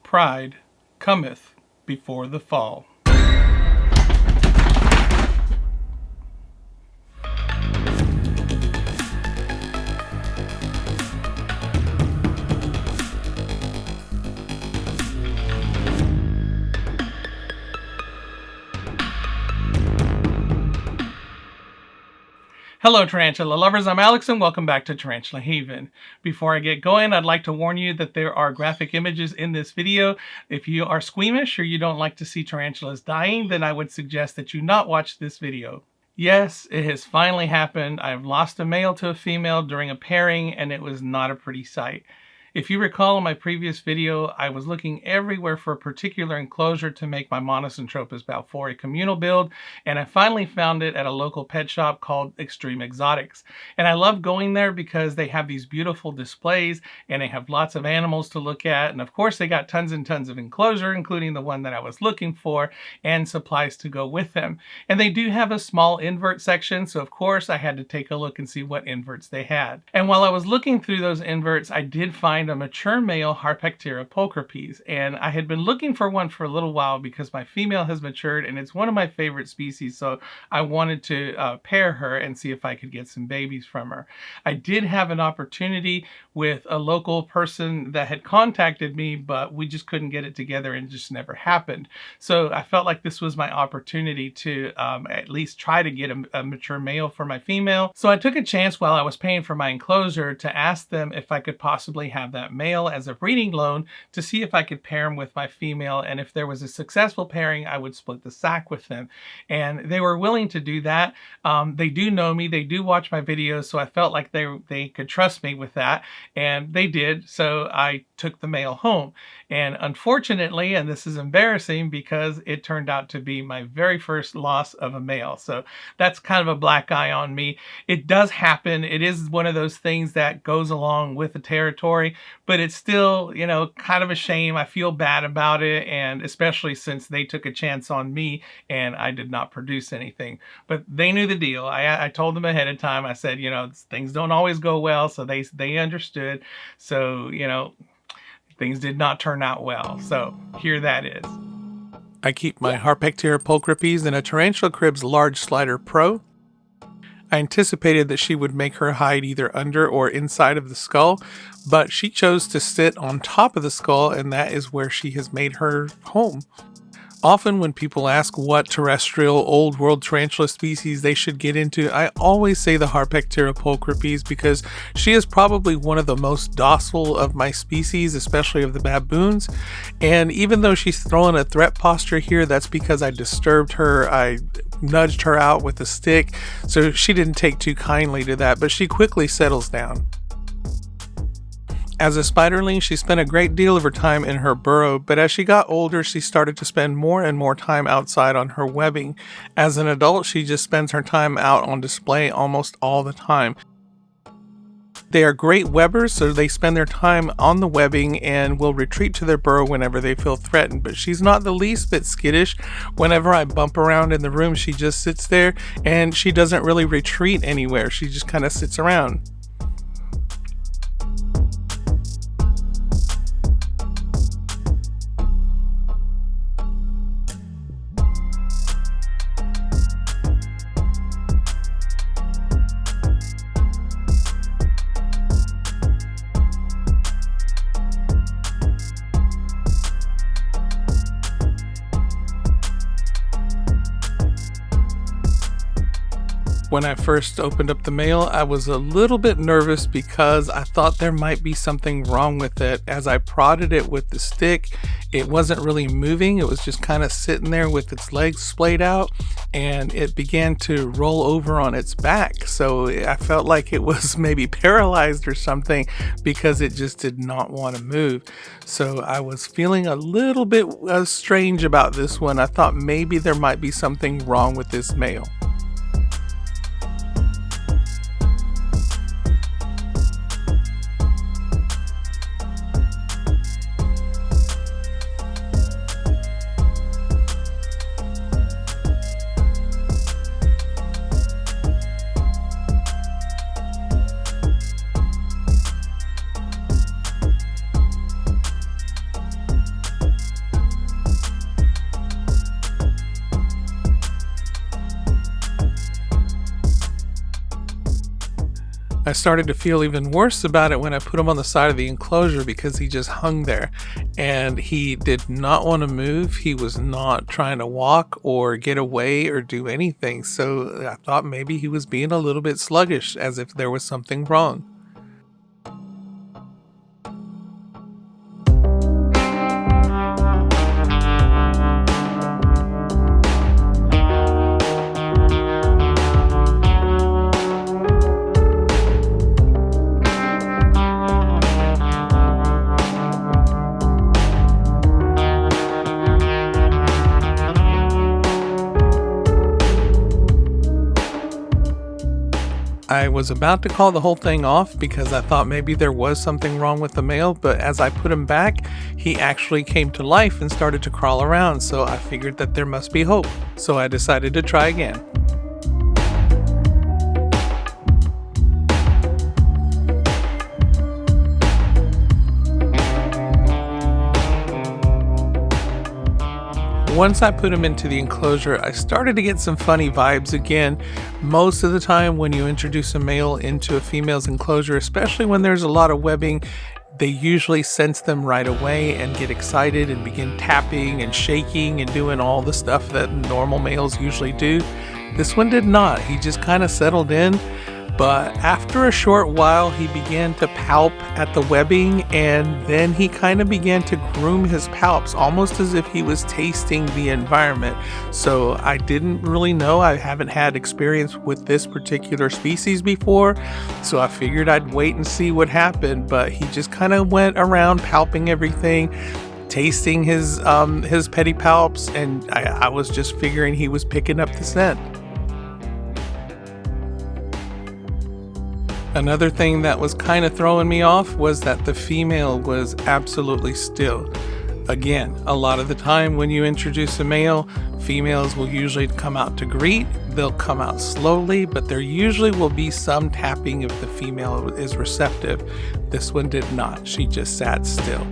pride cometh before the fall. Hello Tarantula lovers, I'm Alex and welcome back to Tarantula Haven. Before I get going, I'd like to warn you that there are graphic images in this video. If you are squeamish or you don't like to see tarantulas dying, then I would suggest that you not watch this video. Yes, it has finally happened. I've lost a male to a female during a pairing and it was not a pretty sight. If you recall in my previous video, I was looking everywhere for a particular enclosure to make my Monocentropas balfouri communal build, and I finally found it at a local pet shop called Extreme Exotics. And I love going there because they have these beautiful displays and they have lots of animals to look at, and of course they got tons and tons of enclosure, including the one that I was looking for, and supplies to go with them. And they do have a small invert section, so of course I had to take a look and see what inverts they had. And while I was looking through those inverts, I did find a mature male Harpactira pulchripes, and I had been looking for one for a little while because my female has matured and it's one of my favorite species, so I wanted to pair her and see if I could get some babies from her. I did have an opportunity with a local person that had contacted me, but we just couldn't get it together and it just never happened. So I felt like this was my opportunity to at least try to get a mature male for my female. So I took a chance while I was paying for my enclosure to ask them if I could possibly have that male as a breeding loan to see if I could pair him with my female, and if there was a successful pairing I would split the sack with them. And they were willing to do that. They do know me, they do watch my videos, so I felt like they could trust me with that, and they did. So I took the male home, and unfortunately, and this is embarrassing because it turned out to be my very first loss of a male, so that's kind of a black eye on me. It does happen. It is one of those things that goes along with the territory, but it's still, you know, kind of a shame. I feel bad about it, and especially since they took a chance on me and I did not produce anything. But they knew the deal. I told them ahead of time. I said, you know, things don't always go well, so they understood. So, you know, things did not turn out well. So here that is. I keep my Harpactira pulchripes in a Tarantula Cribs Large Slider Pro. I anticipated that she would make her hide either under or inside of the skull, but she chose to sit on top of the skull, and that is where she has made her home. Often when people ask what terrestrial old world tarantula species they should get into, I always say the Harpactira pulchripes because she is probably one of the most docile of my species, especially of the baboons. And even though she's throwing a threat posture here, that's because I disturbed her. I nudged her out with a stick, so she didn't take too kindly to that, but she quickly settles down. As a spiderling, she spent a great deal of her time in her burrow, but as she got older, she started to spend more and more time outside on her webbing. As an adult, she just spends her time out on display almost all the time. They are great webbers, so they spend their time on the webbing and will retreat to their burrow whenever they feel threatened, but she's not the least bit skittish. Whenever I bump around in the room, she just sits there and she doesn't really retreat anywhere. She just kind of sits around. When I first opened up the male, I was a little bit nervous because I thought there might be something wrong with it. As I prodded it with the stick, it wasn't really moving. It was just kind of sitting there with its legs splayed out, and it began to roll over on its back. So I felt like it was maybe paralyzed or something because it just did not want to move. So I was feeling a little bit strange about this one. I thought maybe there might be something wrong with this male. I started to feel even worse about it when I put him on the side of the enclosure because he just hung there and he did not want to move. He was not trying to walk or get away or do anything. So I thought maybe he was being a little bit sluggish, as if there was something wrong. I was about to call the whole thing off because I thought maybe there was something wrong with the male, but as I put him back, he actually came to life and started to crawl around, so I figured that there must be hope. So I decided to try again. Once I put him into the enclosure, I started to get some funny vibes again. Most of the time when you introduce a male into a female's enclosure, especially when there's a lot of webbing, they usually sense them right away and get excited and begin tapping and shaking and doing all the stuff that normal males usually do. This one did not. He just kind of settled in. But after a short while, he began to palp at the webbing, and then he kind of began to groom his palps, almost as if he was tasting the environment. So I didn't really know. I haven't had experience with this particular species before, so I figured I'd wait and see what happened. But he just kind of went around palping everything, tasting his pedipalps, and I was just figuring he was picking up the scent. Another thing that was kind of throwing me off was that the female was absolutely still. Again, a lot of the time when you introduce a male, females will usually come out to greet. They'll come out slowly, but there usually will be some tapping if the female is receptive. This one did not. She just sat still.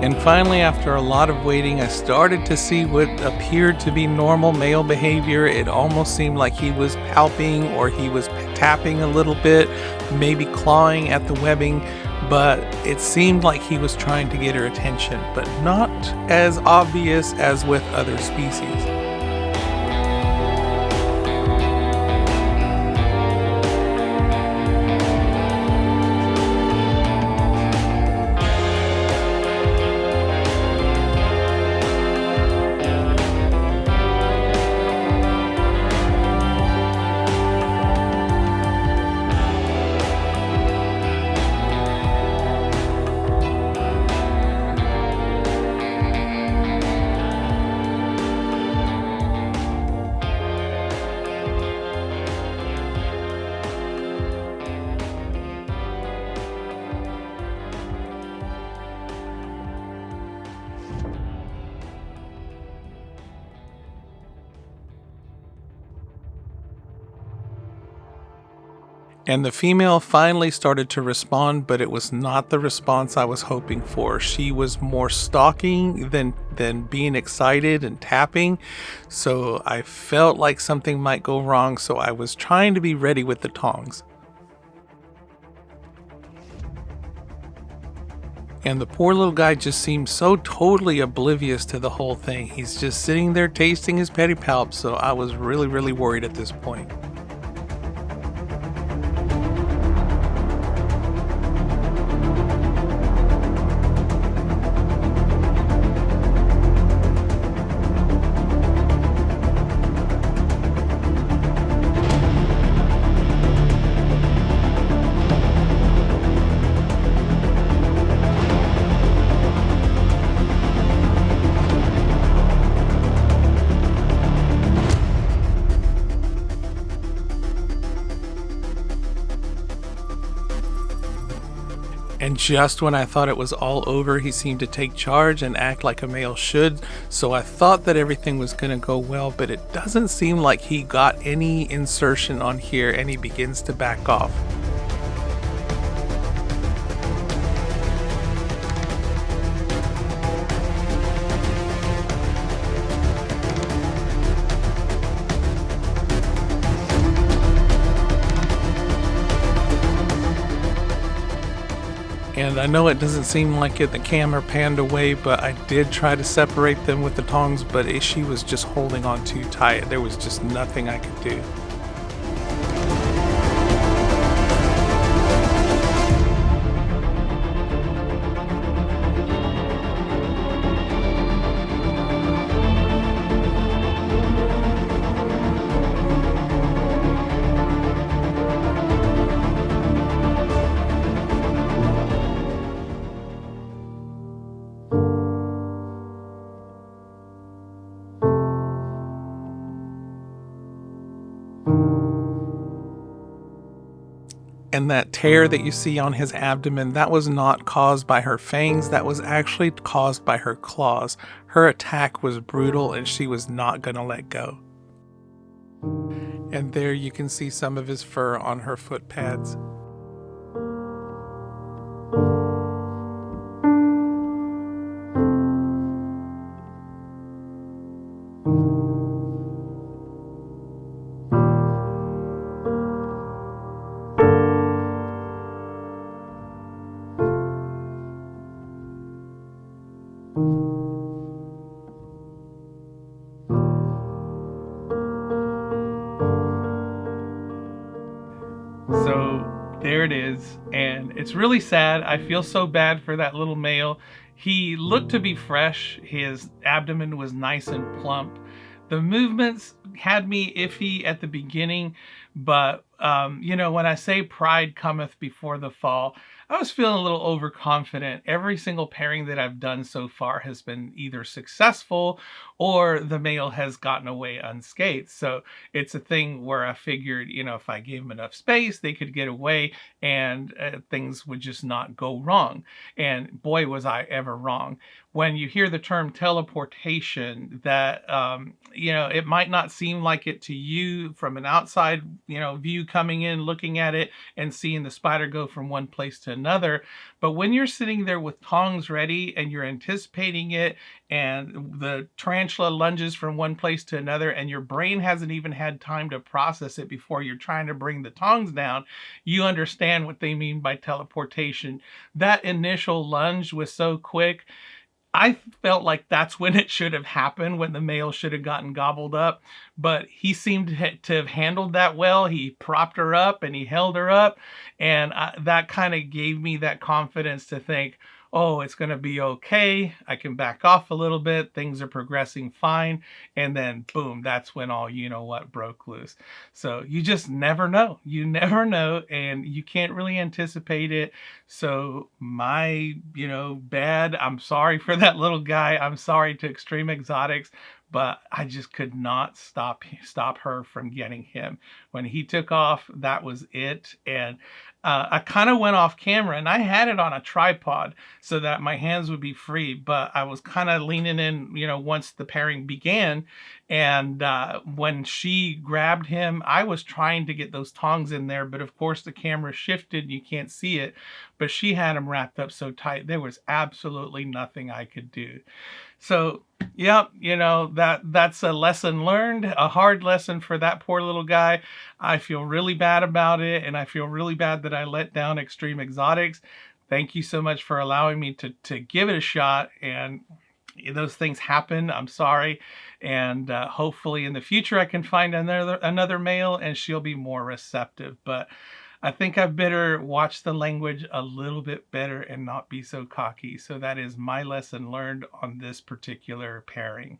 And finally, after a lot of waiting, I started to see what appeared to be normal male behavior. It almost seemed like he was palping or he was tapping a little bit, maybe clawing at the webbing, but it seemed like he was trying to get her attention, but not as obvious as with other species. And the female finally started to respond, but it was not the response I was hoping for. She was more stalking than being excited and tapping. So I felt like something might go wrong, so I was trying to be ready with the tongs. And the poor little guy just seemed so totally oblivious to the whole thing. He's just sitting there tasting his pedipalps, so I was really, really worried at this point. And just when I thought it was all over, he seemed to take charge and act like a male should. So I thought that everything was going to go well, but it doesn't seem like he got any insertion on here, and he begins to back off. And I know it doesn't seem like it, the camera panned away, but I did try to separate them with the tongs, but she was just holding on too tight. There was just nothing I could do. And that tear that you see on his abdomen, that was not caused by her fangs, that was actually caused by her claws. Her attack was brutal and she was not going to let go. And there you can see some of his fur on her foot pads. So there it is, and it's really sad. I feel so bad for that little male. He looked to be fresh. His abdomen was nice and plump. The movements had me iffy at the beginning, but you know, when I say pride cometh before the fall, I was feeling a little overconfident. Every single pairing that I've done so far has been either successful or the male has gotten away unscathed. So it's a thing where I figured, you know, if I gave them enough space, they could get away and things would just not go wrong. And boy, was I ever wrong. When you hear the term teleportation, that, you know, it might not seem like it to you from an outside, you know, view coming in, looking at it and seeing the spider go from one place to another. But when you're sitting there with tongs ready and you're anticipating it and the tarantula lunges from one place to another and your brain hasn't even had time to process it before you're trying to bring the tongs down, you understand what they mean by teleportation. That initial lunge was so quick. I felt like that's when it should have happened, when the male should have gotten gobbled up. But he seemed to have handled that well. He propped her up and he held her up. And that kind of gave me that confidence to think, oh, it's going to be okay. I can back off a little bit. Things are progressing fine. And then boom, that's when all you know what broke loose. So you just never know. You never know. And you can't really anticipate it. So my, you know, bad. I'm sorry for that little guy. I'm sorry to Extreme Exotics. But I just could not stop her from getting him. When he took off, that was it. And I kind of went off camera, and I had it on a tripod so that my hands would be free. But I was kind of leaning in, you know, once the pairing began. And when she grabbed him, I was trying to get those tongs in there. But of course, the camera shifted. You can't see it. But she had him wrapped up so tight, there was absolutely nothing I could do. So, yeah, you know, that's a lesson learned, a hard lesson for that poor little guy. I feel really bad about it, and I feel really bad that I let down Extreme Exotics. Thank you so much for allowing me to give it a shot, and those things happen. I'm sorry, and hopefully in the future I can find another male and she'll be more receptive. But I think I better watch the language a little bit better and not be so cocky. So that is my lesson learned on this particular pairing.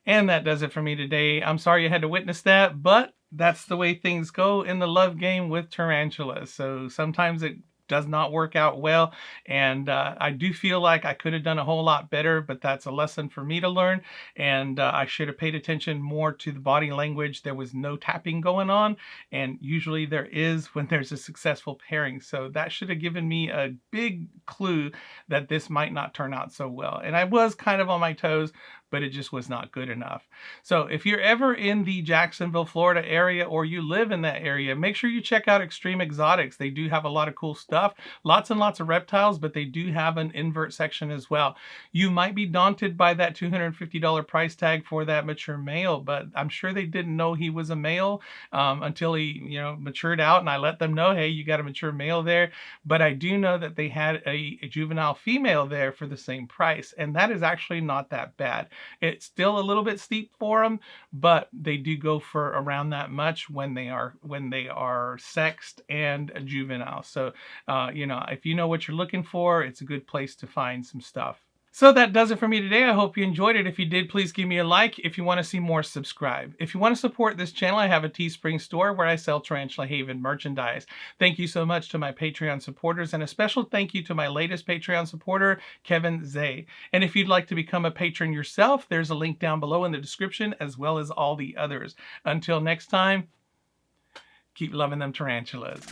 And that does it for me today. I'm sorry you had to witness that, but that's the way things go in the love game with tarantulas. So sometimes it does not work out well. And I do feel like I could have done a whole lot better, but that's a lesson for me to learn. And I should have paid attention more to the body language. There was no tapping going on, and usually there is when there's a successful pairing. So that should have given me a big clue that this might not turn out so well. And I was kind of on my toes, but it just was not good enough. So if you're ever in the Jacksonville, Florida area, or you live in that area, make sure you check out Extreme Exotics. They do have a lot of cool stuff, lots and lots of reptiles, but they do have an invert section as well. You might be daunted by that $250 price tag for that mature male, but I'm sure they didn't know he was a male until he, matured out, and I let them know, hey, you got a mature male there. But I do know that they had a juvenile female there for the same price, and that is actually not that bad. It's still a little bit steep for them, but they do go for around that much when they are sexed and a juvenile. So, if you know what you're looking for, it's a good place to find some stuff. So that does it for me today. I hope you enjoyed it. If you did, please give me a like. If you want to see more, subscribe. If you want to support this channel, I have a Teespring store where I sell Tarantula Haven merchandise. Thank you so much to my Patreon supporters, and a special thank you to my latest Patreon supporter, Kevin Zay. And if you'd like to become a patron yourself, there's a link down below in the description, as well as all the others. Until next time, keep loving them tarantulas.